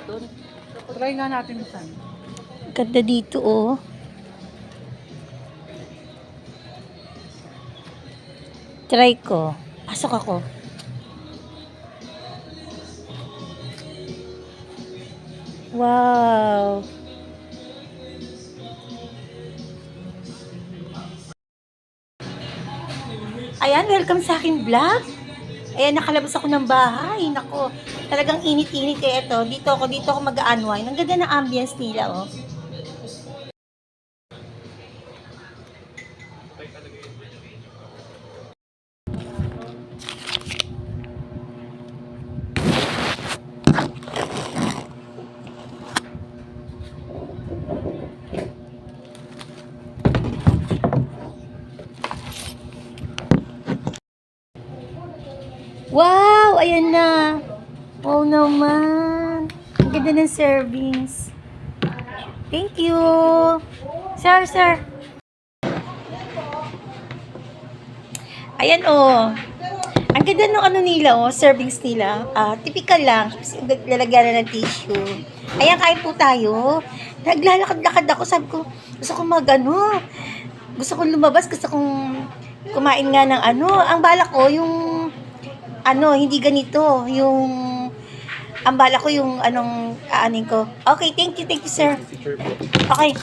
doon. Try nga natin saan. Ganda dito, oh. Try ko. Pasok ako. Wow. Ayan, welcome sa akin vlog. Ayan, nakalabas ako ng bahay. Nako, talagang init-init kaya ito. Dito ako mag-unwind. Ang ganda ng ambience nila, oh. Wow! Ayan na. Wow naman. Ang ganda ng servings. Thank you. Sir. Ayan, oh. Ang ganda ng ano nila, oh. Servings nila. Typical lang. Lalagyan na ng tissue. Ayan, kain po tayo. Naglalakad-lakad ako. Sabi ko, gusto kong gusto kong lumabas. Gusto kong kumain nga ng ano. Ang balak ko, yung hindi ganito. Ang bala ko yung aanin ko. Okay, thank you, sir. Okay.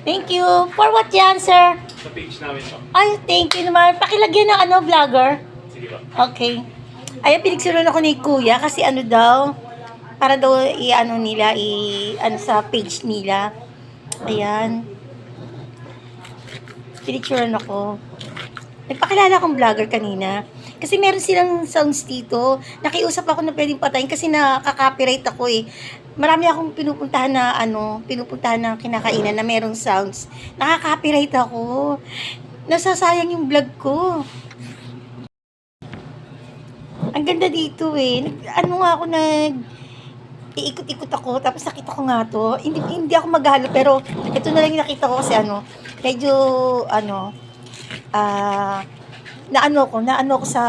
Thank you. For what yan, sir? Sa page namin to. Ay, thank you naman. Pakilagyan ng vlogger. Sige ba? Okay. Ayan, pinagsuruan ako ni Kuya kasi daw, para daw sa page nila. Ayan. Pinicturean ako. Nagpakilala akong vlogger kanina. Kasi meron silang sounds dito. Nakiusap ako na pwedeng patayin kasi nakaka-copyright ako eh. Marami akong pinupuntahan na kinakainan na merong sounds. Nakaka-copyright ako. Nasasayang yung vlog ko. Ang ganda dito eh. Iikot-ikot ako, tapos nakita ko nga to. Hindi ako maghalo, pero ito na lang yung nakita ko kasi medyo naano ko sa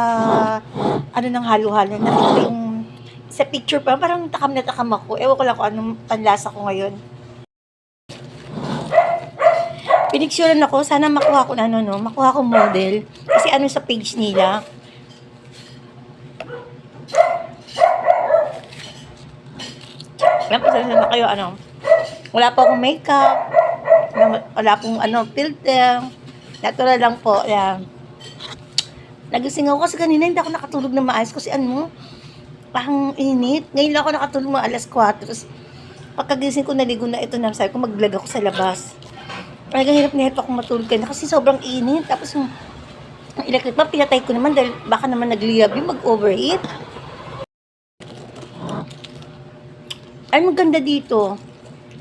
ng halo-halo. Nakita ko yung sa picture pa, parang takam na takam ako. Ewan ko lang kung anong panlasa ko ngayon. Pinicturean ako, sana makuha ko makuha ko model. Kasi sa page nila. Pasensya na kayo, wala pa akong makeup, wala akong filter, natural lang po, yan. Nagising ako kasi kanina hindi ako nakatulog na maayos kasi parang init. Ngayon lang ako nakatulog mga alas 4, tapos pagkagising ko naligo na ito na, sabi ko mag-vlog ako sa labas. Talagang hirap na hirap akong matulog kanina kasi sobrang init, tapos yung electric pa, pinatay ko naman dahil baka naman nagliyab yung mag-overheat. Ay, maganda dito.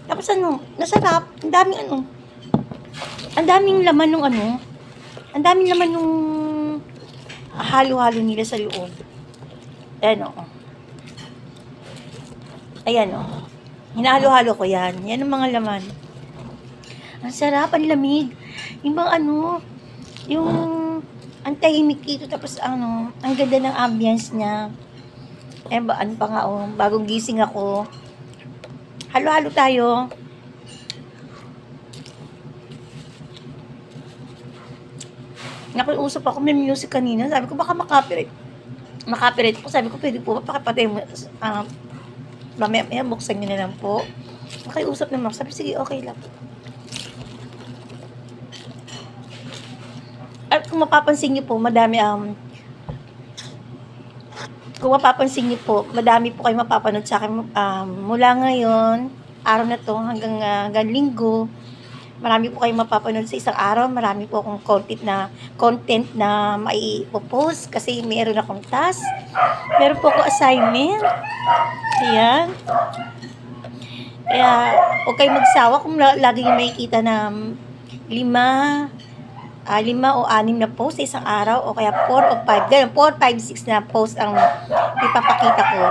Tapos nasarap. Ang daming laman ang daming laman nung halo-halo nila sa loob. Ayan, oh. Ayan, oh. Hinahalo-halo ko yan. Yan ang mga laman. Ang sarap, ang lamig. Yung bang yung ang tahimik dito. Tapos ang ganda ng ambience niya. Eh, pa nga, oh. Bagong gising ako. Halo-halo tayo. Nakiusap ako, may music kanina. Sabi ko, baka makapirate ko. Sabi ko, pwede po ba pakipatay mo, mamaya buksan nyo na lang po. Nakiusap naman. Sabi, sige, okay lang. At kung mapapansin nyo po, madami po kayo mapapanood sa akin mula ngayon, araw na to hanggang linggo. Marami po kayo mapapanood sa isang araw. Marami po akong content na maipopost kasi meron akong task. Meron po akong assignment. Ayan. Kaya, huwag kayo magsawa kung lagi nyo makikita na 5 o 6 na post sa isang araw o kaya 4 o 5. Ganun, 4, 5, 6 na post ang ipapakita ko.